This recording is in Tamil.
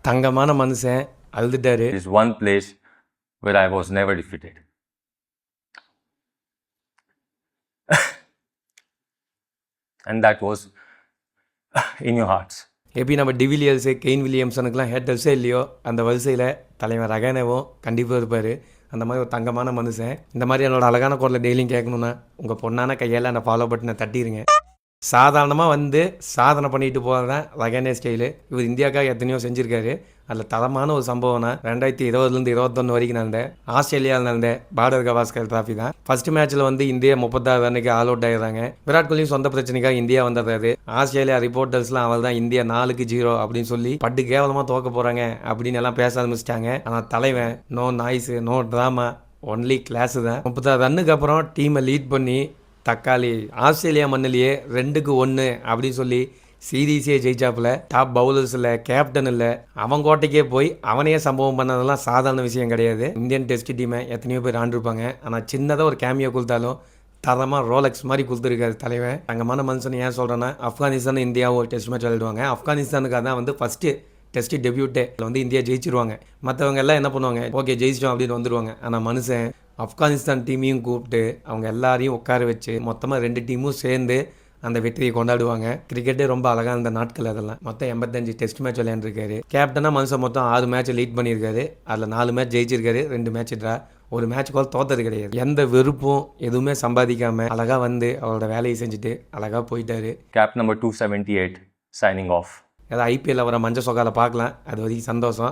தங்கமான மனுஷன் அழுதுட்டாரு. There is one place where I was never defeated. And that was in your hearts. எப்படி நம்ம டிவிலியர்ஸு கெயின் வில்லியம்சனுக்குலாம் ஹேட்டர்ஸே இல்லையோ, அந்த வரிசையில் தலைவர் ரகானேவும் கண்டிப்பாக இருப்பார். அந்த மாதிரி ஒரு தங்கமான மனுஷன். இந்த மாதிரி என்னோட அழகான குரலை டெய்லியும் கேட்கணுன்னா உங்கள் பொண்ணான கையால் அந்த ஃபாலோ பட்டனை தட்டிடுங்க. சாதாரணமாக வந்து சாதனை பண்ணிட்டு போகிறது தான் ரகானே ஸ்டைலு. இவர் இந்தியாவுக்காக எத்தனையோ செஞ்சுருக்காரு. அதில் தரமான ஒரு சம்பவம்னா 2020 21 வரைக்கும் நடந்த ஆஸ்திரேலியாவில் நடந்த பார்டர் கவாஸ்கர் டிராஃபி தான். ஃபர்ஸ்ட் மேட்ச்சில் வந்து இந்தியா 36 ரன்னுக்கு ஆல் அவுட் ஆகிடுறாங்க. விராட் கோலியும் சொந்த பிரச்சனைக்காக இந்தியா வந்துடுறாரு. ஆஸ்திரேலியா ரிப்போர்ட்டர்ஸ்லாம் அவள் தான் இந்தியா 4-0 அப்படின்னு சொல்லி பட்டு கேவலமாக தோக்க போகிறாங்க அப்படின்னு எல்லாம் பேச ஆரம்பிச்சிட்டாங்க. ஆனால் தலைவன் no noise, no drama, only class தான். 36 ரன்னுக்கு அப்புறம் டீமை லீட் பண்ணி தக்காளி ஆஸ்திரேலியா மண்ணிலேயே 2-1 அப்படின்னு சொல்லி சீரீஸே ஜெயிச்சாப்புல. டாப் பவுலர்ஸ் இல்லை, கேப்டன் இல்லை, அவன் கோட்டைக்கே போய் அவனையே சம்பவம் பண்ணதெல்லாம் சாதாரண விஷயம் கிடையாது. இந்தியன் டெஸ்ட் டீமை எத்தனையோ பேர் ஆண்டிருப்பாங்க. ஆனால் சின்னதாக ஒரு கேமியோ கொடுத்தாலும் தரமாக ரோலக்ஸ் மாதிரி கொடுத்துருக்காரு தலைவன். தங்கமான மனுஷன் ஏன் சொல்கிறேன்னா, ஆப்கானிஸ்தான் இந்தியாவும் டெஸ்ட் மேட்ச் விளையாடுவாங்க. ஆப்கானிஸ்தானுக்காக தான் வந்து ஃபஸ்ட்டு டெஸ்ட் டெபியூட்டே வந்து இந்தியா ஜெயிச்சிருவாங்க. மற்றவங்க எல்லாம் என்ன பண்ணுவாங்க, ஓகே ஜெயிச்சிட்டோம் அப்படின்னு வந்துடுவாங்க. ஆனால் மனுஷன் ஆப்கானிஸ்தான் டீமையும் கூப்பிட்டு அவங்க எல்லாரையும் உட்கார வச்சு மொத்தமாக 2 டீமும் சேர்ந்து அந்த வெற்றியை கொண்டாடுவாங்க. கிரிக்கெட்டே ரொம்ப அழகாக இருந்த நாட்கள் அதெல்லாம். மொத்தம் 85 டெஸ்ட் மேட்ச் விளையாண்டுருக்காரு. கேப்டனாக மனுஷன் மொத்தம் 6 மேட்ச் லீட் பண்ணியிருக்காரு. அதில் 4 மேட்ச் ஜெயிச்சிருக்காரு, 2 மேட்ச் ட்ரா, ஒரு மேட்ச் கூட தோத்தது கிடையாது. எந்த வெறுப்பும் எதுவுமே சம்பாதிக்காமல் அழகாக வந்து அவரோட வேலையை செஞ்சுட்டு அழகாக போயிட்டாரு. Cap number 278 signing off. ஏதாவது IPL அவரை மஞ்சள் சொக்கால பார்க்கலாம், அது வரைக்கும் சந்தோஷம்.